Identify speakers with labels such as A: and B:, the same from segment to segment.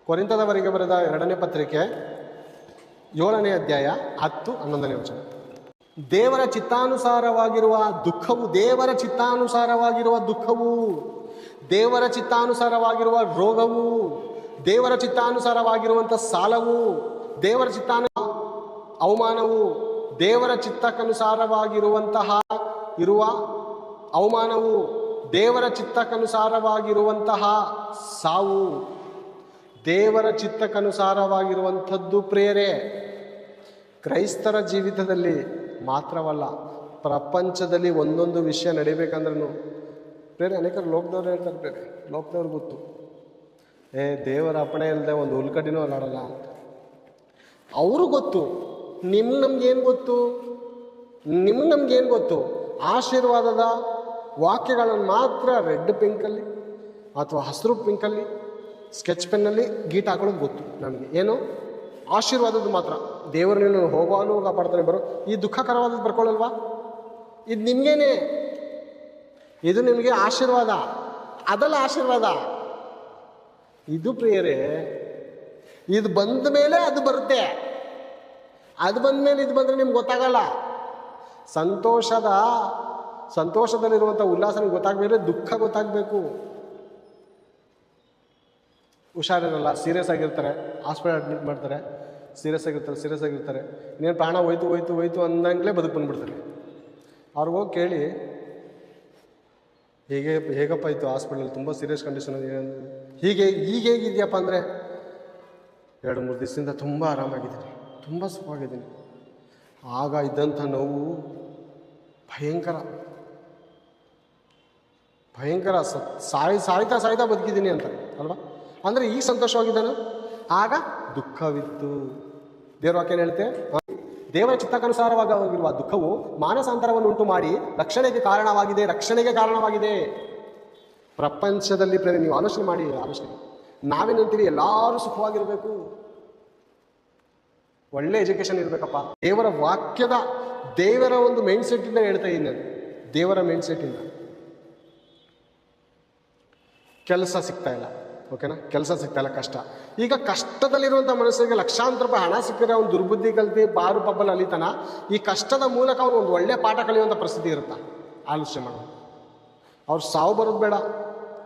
A: ಕೊರಿಂಥದವರಿಗೆ ಬರೆದ 2ನೇ ಪತ್ರಿಕೆ 7ನೇ ಅಧ್ಯಾಯ 10-11ನೇ ವಚನ. ದೇವರ ಚಿತ್ತಾನುಸಾರವಾಗಿರುವ ದುಃಖವು, ದೇವರ ಚಿತ್ತಾನುಸಾರವಾಗಿರುವ ದುಃಖವು, ದೇವರ ಚಿತ್ತಾನುಸಾರವಾಗಿರುವ ರೋಗವು, ದೇವರ ಚಿತ್ತಾನುಸಾರವಾಗಿರುವಂಥ ಸಾಲವು, ದೇವರ ಅವಮಾನವು, ದೇವರ ಚಿತ್ತಕ್ಕನುಸಾರವಾಗಿರುವಂತಹ ಇರುವ ಅವಮಾನವು, ದೇವರ ಚಿತ್ತಕ್ಕನುಸಾರವಾಗಿರುವಂತಹ ಸಾವು, ದೇವರ ಚಿತ್ತಕ್ಕನುಸಾರವಾಗಿರುವಂಥದ್ದು ಪ್ರಿಯರೇ ಕ್ರೈಸ್ತರ ಜೀವಿತದಲ್ಲಿ ಮಾತ್ರವಲ್ಲ, ಪ್ರಪಂಚದಲ್ಲಿ ಒಂದೊಂದು ವಿಷಯ ನಡಿಬೇಕಂದ್ರೂ ಬೇರೆ ಅನೇಕರು ಲೋಕದವ್ರು ಹೇಳ್ತಾರೆ, ಬೇರೆ ಲೋಕದವ್ರು ಗೊತ್ತು, ದೇವರ ಅಪ್ಪಣೆ ಇಲ್ಲದೆ ಒಂದು ಹುಲ್ಕಡ್ಡಿನೂ ಅಲ್ಲಾಡಲ್ಲ ಅಂತ. ಅವರು ಗೊತ್ತು. ನಮ್ಗೇನು ಗೊತ್ತು? ನಮ್ಗೇನು ಗೊತ್ತು? ಆಶೀರ್ವಾದದ ವಾಕ್ಯಗಳನ್ನು ಮಾತ್ರ ರೆಡ್ ಪಿಂಕಲ್ಲಿ ಅಥವಾ ಹಸಿರು ಪಿಂಕಲ್ಲಿ ಸ್ಕೆಚ್ ಪೆನ್ನಲ್ಲಿ ಗೀಟ್ ಹಾಕೊಳ್ಳೋದು ಗೊತ್ತು ನಮಗೆ. ಏನು? ಆಶೀರ್ವಾದದ್ದು ಮಾತ್ರ. ದೇವರು ನೀನು ಹೋಗುವಾಗಲೂ ಕಾಪಾಡ್ತಾನೆ ಬರೋ. ಈ ದುಃಖಕರವಾದದ್ದು ಬರ್ಕೊಳ್ಳಲ್ವಾ? ಇದು ನಿಮಗೇನೆ, ಇದು ನಿಮಗೆ ಆಶೀರ್ವಾದ, ಅದಲ್ಲ ಆಶೀರ್ವಾದ. ಇದು ಪ್ರಿಯರೇ, ಇದು ಬಂದ ಮೇಲೆ ಅದು ಬರುತ್ತೆ, ಅದು ಬಂದ ಮೇಲೆ ಇದು ಬಂದರೆ ನಿಮ್ಗೆ ಗೊತ್ತಾಗಲ್ಲ. ಸಂತೋಷದಲ್ಲಿರುವಂಥ ಉಲ್ಲಾಸ ನಿಮ್ಗೆ ಗೊತ್ತಾಗಬೇಕು, ದುಃಖ ಗೊತ್ತಾಗಬೇಕು. ಹುಷಾರಿರಲ್ಲ, ಸೀರಿಯಸ್ ಆಗಿರ್ತಾರೆ, ಹಾಸ್ಪಿಟಲ್ ಅಡ್ಮಿಟ್ ಮಾಡ್ತಾರೆ, ಸೀರಿಯಸ್ ಆಗಿರ್ತಾರೆ. ಇನ್ನೇನು ಪ್ರಾಣ ಹೋಯ್ತು ಅಂದಂಗಲೇ ಬದುಕು ಬಂದುಬಿಡ್ತಾರೆ. ಅವ್ರಿಗೋಗಿ ಕೇಳಿ, ಹೇಗಪ್ಪ ಇತ್ತು ಹಾಸ್ಪಿಟಲ್, ತುಂಬ ಸೀರಿಯಸ್ ಕಂಡೀಷನ್, ಹೇಗಿದೆಯಪ್ಪ ಅಂದರೆ 2-3 ದಿವಸದಿಂದ ತುಂಬ ಆರಾಮಾಗಿದ್ದೀನಿ, ತುಂಬ ಸುಖವಾಗಿದ್ದೀನಿ. ಆಗ ಇದ್ದಂಥ ನೋವು ಭಯಂಕರ ಸಾಯ್ತಾ ಬದುಕಿದ್ದೀನಿ ಅಂತ ಅಲ್ವಾ? ಅಂದರೆ ಈಗ ಸಂತೋಷವಾಗಿದ್ದಾನೆ, ಆಗ ದುಃಖವಿತ್ತು. ದೇವ್ರ ವಾಕ್ಯ ಏನು ಹೇಳುತ್ತೆ? ದೇವರ ಚಿತ್ತಕ್ಕನುಸಾರವಾಗಿರುವ ದುಃಖವು ಮಾನಸಾಂತರವನ್ನು ಉಂಟು ಮಾಡಿ ರಕ್ಷಣೆಗೆ ಕಾರಣವಾಗಿದೆ. ಪ್ರಪಂಚದಲ್ಲಿ ನೀವು ಆಲೋಚನೆ ಮಾಡಿ, ನಾವೇನಂತೀವಿ ಎಲ್ಲರೂ ಸುಖವಾಗಿರಬೇಕು, ಒಳ್ಳೆ ಎಜುಕೇಷನ್ ಇರಬೇಕಪ್ಪ. ದೇವರ ಒಂದು ಮೈಂಡ್ ಸೆಟ್ಟಿಂದ ಹೇಳ್ತಾ ಇದ್ದೀನಿ ನಾನು. ದೇವರ ಮೈಂಡ್ ಸೆಟ್ಟಿಂದ ಕೆಲಸ ಸಿಗ್ತಾ ಇಲ್ಲ, ಓಕೆನಾ? ಕೆಲಸ ಸಿಗ್ತಾ ಇಲ್ಲ, ಕಷ್ಟ. ಈಗ ಕಷ್ಟದಲ್ಲಿರುವಂಥ ಮನುಷ್ಯರಿಗೆ ಲಕ್ಷಾಂತರ ರೂಪಾಯಿ ಹಣ ಸಿಕ್ಕಿದ್ರೆ ಅವ್ನು ದುರ್ಬುದ್ಧಿ ಕಲ್ತಿ ಬಾರು ಪಬ್ಬಲ್ಲಿ ಅಲಿತಾನ. ಈ ಕಷ್ಟದ ಮೂಲಕ ಅವನು ಒಂದು ಒಳ್ಳೆ ಪಾಠ ಕಲಿಯುವಂಥ ಪರಿಸ್ಥಿತಿ ಇರುತ್ತಾ? ಆಲೋಚನೆ ಮಾಡೋದು. ಅವ್ರು ಸಾವು ಬರೋದು ಬೇಡ,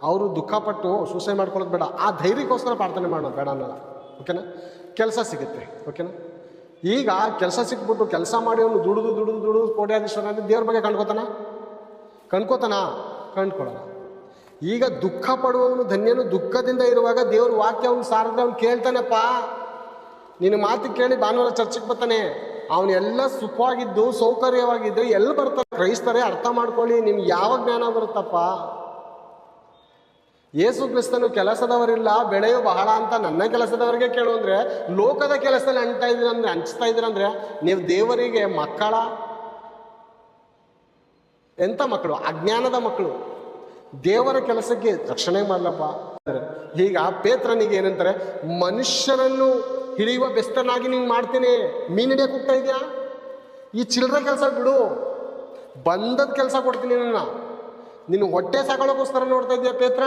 A: ಅವರು ದುಃಖಪಟ್ಟು ಸೂಸೈಡ್ ಮಾಡ್ಕೊಳ್ಳೋದು ಬೇಡ, ಆ ಧೈರ್ಯಕ್ಕೋಸ್ಕರ ಪ್ರಾರ್ಥನೆ ಮಾಡೋದು ಬೇಡ ಅನ್ನೋಲ್ಲ, ಓಕೆನಾ? ಕೆಲಸ ಸಿಗುತ್ತೆ, ಓಕೆನಾ? ಈಗ ಕೆಲಸ ಸಿಕ್ಬಿಟ್ಟು ಕೆಲಸ ಮಾಡಿ ಅವನು ದುಡಿದು ಕೋಟ್ಯಾಧೀಶ್ವರ ಅಂದರೆ ದೇವ್ರ ಬಗ್ಗೆ ಕಂಡ್ಕೊಳಲ್ಲ. ಈಗ ದುಃಖ ಪಡುವವನು ಧನ್ಯನು, ದುಃಖದಿಂದ ಇರುವಾಗ ದೇವ್ರ ವಾಕ್ಯ ಅವನು ಸಾರದೆ ಅವ್ನು ಕೇಳ್ತಾನೆಪ್ಪ. ನಿನ್ನ ಮಾತು ಕೇಳಿ ಭಾನುವಾರ ಚರ್ಚೆಗೆ ಬರ್ತಾನೆ. ಅವನೆಲ್ಲ ಸುಖವಾಗಿದ್ದು ಸೌಕರ್ಯವಾಗಿದ್ದು ಎಲ್ಲಿ ಬರ್ತಾನೆ? ಕ್ರೈಸ್ತರೇ ಅರ್ಥ ಮಾಡ್ಕೊಳ್ಳಿ, ನಿಮ್ಗೆ ಯಾವ ಜ್ಞಾನ ಬರುತ್ತಪ್ಪ? ಯೇಸು ಕ್ರಿಸ್ತನು ಕೆಲಸದವರಿಲ್ಲ ಬೆಳೆಯು ಬಹಳ ಅಂತ ನನ್ನ ಕೆಲಸದವರಿಗೆ ಕೇಳು ಅಂದರೆ, ಲೋಕದ ಕೆಲಸದಲ್ಲಿ ಹಂಚ್ತಾ ಇದ್ದೀರಂದ್ರೆ ನೀವು ದೇವರಿಗೆ ಮಕ್ಕಳ? ಎಂಥ ಮಕ್ಕಳು? ಅಜ್ಞಾನದ ಮಕ್ಕಳು. ದೇವರ ಕೆಲಸಕ್ಕೆ ರಕ್ಷಣೆ ಮಾಡಲಪ್ಪ. ಈಗ ಪೇತ್ರನಿಗೆ ಏನಂತಾರೆ? ಮನುಷ್ಯರನ್ನು ಹಿಡಿಯುವ ಬೆಸ್ತನಾಗಿ ನೀನು ಮಾಡ್ತೀನಿ. ಮೀನು ಹಿಡಿಯಕ್ಕೆ ಹೋಗ್ತಾ ಇದೆಯಾ? ಈ ಚಿಲ್ಲರೆ ಕೆಲಸ ಬಿಡು, ಬಂದದ ಕೆಲಸ ಕೊಡ್ತೀನಿ. ನಿನ್ನ ಹೊಟ್ಟೆ ಸಾಕೊಳ್ಳೋಕ್ಕೋಸ್ಕರ ನೋಡ್ತಾ ಇದೆಯಾ ಪೇತ್ರ?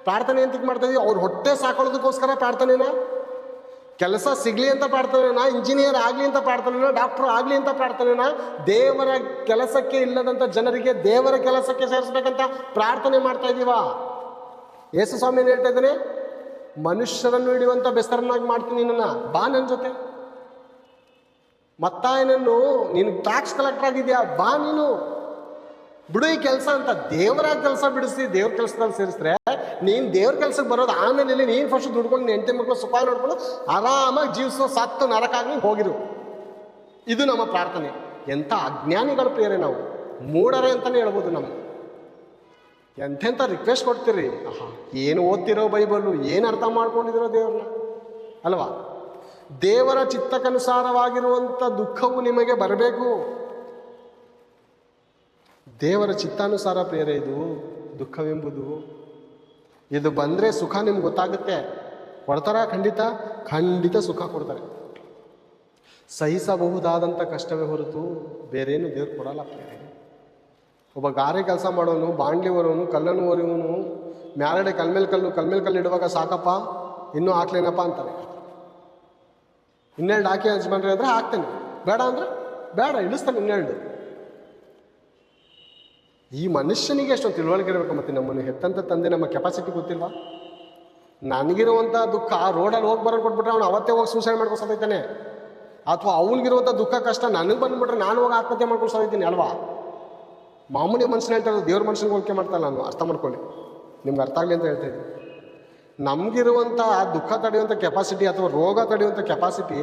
A: ಪ್ರಾರ್ಥನೆ ಅಂತ ಮಾಡ್ತಾ ಇದೀಯ? ಅವ್ರ ಹೊಟ್ಟೆ ಸಾಕೊಳ್ಳೋದಕ್ಕೋಸ್ಕರ ಪ್ರಾರ್ಥನೆನ? ಕೆಲಸ ಸಿಗಲಿ ಅಂತ ಪ್ರಾರ್ಥನೆನಾ? ಇಂಜಿನಿಯರ್ ಆಗಲಿ ಅಂತ ಪ್ರಾರ್ಥನೆನಾ? ಡಾಕ್ಟರ್ ಆಗಲಿ ಅಂತ ಪ್ರಾರ್ಥನೆನಾ? ದೇವರ ಕೆಲಸಕ್ಕೆ ಇಲ್ಲದಂಥ ಜನರಿಗೆ ದೇವರ ಕೆಲಸಕ್ಕೆ ಸೇರಿಸ್ಬೇಕಂತ ಪ್ರಾರ್ಥನೆ ಮಾಡ್ತಾ ಇದ್ದೀವಾ? ಯೇಸು ಸ್ವಾಮಿ ಏನು ಹೇಳ್ತಾ ಇದ್ದಾನೆ? ಮನುಷ್ಯರನ್ನು ಹಿಡಿಯುವಂಥ ಬೆಸ್ತರನ್ನಾಗಿ ಮಾಡ್ತೀನಿ ನಿನ್ನನ್ನು, ಬಾ ನನ್ನ ಜೊತೆ. ಮತ್ತಾಯನನ್ನು ನೀನು ಟ್ಯಾಕ್ಸ್ ಕಲೆಕ್ಟರ್ ಆಗಿದೆಯಾ, ಬಾ ನೀನು, ಬಿಡು ಈ ಕೆಲಸ ಅಂತ. ದೇವರ ಕೆಲಸ ಬಿಡಿಸಿ ದೇವ್ರ ಕೆಲಸದಲ್ಲಿ ಸೇರಿಸಿದ್ರೆ ನೀನು ದೇವ್ರ ಕೆಲಸಕ್ಕೆ ಬರೋದು. ಆಮೇಲೆ ಇಲ್ಲಿ ನೀನು ಫಸ್ಟ್ ದುಡ್ಕೊಂಡು ನಿನ್ನ ಹೆಂಡತಿ ಮಕ್ಕಳು ಸುಖ ನೋಡ್ಕೊಂಡು ಆರಾಮಾಗಿ ಜೀವಿಸೋ, ಸತ್ತು ನರಕಾಗಿ ಹೋಗಿರು. ಇದು ನಮ್ಮ ಪ್ರಾರ್ಥನೆ. ಎಂಥ ಅಜ್ಞಾನಿಗಳು ಪ್ರಿಯರೇ ನಾವು, ಮೂಢರೇ ಅಂತಲೇ ಹೇಳ್ಬೋದು. ನಾವು ಎಂತೆಂಥ ರಿಕ್ವೆಸ್ಟ್ ಕೊಡ್ತೀರಿ. ಏನು ಓದ್ತಿರೋ ಬೈಬಲು, ಏನು ಅರ್ಥ ಮಾಡ್ಕೊಂಡಿರೋ ದೇವ್ರನ್ನ ಅಲ್ವಾ? ದೇವರ ಚಿತ್ತಕ್ಕನುಸಾರವಾಗಿರುವಂಥ ದುಃಖವು ನಿಮಗೆ ಬರಬೇಕು. ದೇವರ ಚಿತ್ತಾನುಸಾರ ಪ್ರಿಯರೇ ಇದು ದುಃಖವೆಂಬುದು. ಇದು ಬಂದರೆ ಸುಖ ನಿಮ್ಗೆ ಗೊತ್ತಾಗುತ್ತೆ. ಕೊಡ್ತಾರ? ಖಂಡಿತ ಸುಖ ಕೊಡ್ತಾರೆ. ಸಹಿಸಬಹುದಾದಂಥ ಕಷ್ಟವೇ ಹೊರತು ಬೇರೇನು ದೇವ್ರು ಕೊಡಲ್ಲ ಪ್ರಿಯರೇ. ಒಬ್ಬ ಗಾರೆ ಕೆಲಸ ಮಾಡೋನು, ಬಾಂಡ್ಲಿ ಹೊರೋನು, ಕಲ್ಲನ್ನು ಹೊರೆಯೋನು, ಮ್ಯಾಲಡೆ ಕಲ್ಮೇಲೆ ಕಲ್ಲು ಇಡುವಾಗ ಸಾಕಪ್ಪ ಇನ್ನೂ ಹಾಕ್ಲೇನಪ್ಪ ಅಂತಾರೆ. ಇನ್ನೆರಡು ಹಾಕಿ ಯಜಮಾನ್ರಿ ಅಂದರೆ ಹಾಕ್ತೇನೆ, ಬೇಡ ಅಂದರೆ ಬೇಡ, ಇಳಿಸ್ತಾನೆ ಇನ್ನೆರಡು. ಈ ಮನುಷ್ಯನಿಗೆ ಎಷ್ಟೊಂದು ತಿಳುವಳಿಕೆ ಇರಬೇಕು. ಮತ್ತು ನಮ್ಮನ್ನು ಹೆತ್ತಂತ ತಂದೆ ನಮ್ಮ ಕೆಪಾಸಿಟಿ ಗೊತ್ತಿಲ್ವಾ? ನನಗಿರುವಂಥ ದುಃಖ ರೋಡಲ್ಲಿ ಹೋಗಿ ಬರೋದು ಕೊಟ್ಬಿಟ್ರೆ ಅವ್ನು ಅವತ್ತೇ ಹೋಗಿ ಸೂಸೈಡ್ ಮಾಡ್ಕೊಂಡು ಸಾಯ್ತಾನೆ. ಅಥವಾ ಅವನಿಗಿರುವಂಥ ದುಃಖ ಕಷ್ಟ ನನಗೆ ಬಂದುಬಿಟ್ರೆ ನಾನು ಹೋಗಿ ಆತ್ಮಹತ್ಯೆ ಮಾಡ್ಕೊಂಡು ಸಾಯ್ತೀನಿ ಅಲ್ವಾ? ಮಾಮೂಲಿ ಮನುಷ್ಯನ ಹೇಳ್ತಾರೆ, ದೇವ್ರ ಮನುಷ್ಯನಿಗೆ ಹೋಲಿಕೆ ಮಾಡ್ತಾಯಿಲ್ಲ. ನಾನು ಅರ್ಥ ಮಾಡ್ಕೊಳ್ಳಿ, ನಿಮ್ಗೆ ಅರ್ಥ ಆಗಲಿ ಅಂತ ಹೇಳ್ತಾಯಿದ್ದೀನಿ. ನಮಗಿರುವಂಥ ದುಃಖ ತಡೆಯುವಂಥ ಕೆಪಾಸಿಟಿ ಅಥವಾ ರೋಗ ತಡೆಯುವಂಥ ಕೆಪಾಸಿಟಿ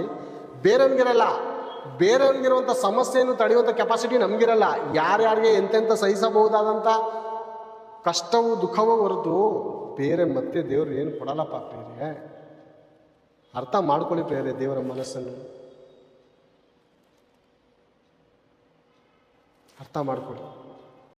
A: ಬೇರೆಯವ್ರಿಗಿರಲ್ಲ. ಬೇರೆಯವ್ರಿಗಿರುವಂಥ ಸಮಸ್ಯೆಯನ್ನು ತಡೆಯುವಂಥ ಕೆಪಾಸಿಟಿ ನಮಗಿರಲ್ಲ. ಯಾರ್ಯಾರಿಗೆ ಎಂತೆಂಥ ಸಹಿಸಬಹುದಾದಂಥ ಕಷ್ಟವೂ ದುಃಖವೂ ಹೊರತು ಬೇರೆ ಮತ್ತೆ ದೇವರು ಏನು ಕೊಡಲ್ಲಪ್ಪ ಪ್ರೇರೆ. ಅರ್ಥ ಮಾಡ್ಕೊಳ್ಳಿ ಪ್ರೇರೆ ದೇವರ ಮನಸ್ಸನ್ನು, ಅರ್ಥ ಮಾಡ್ಕೊಳ್ಳಿ.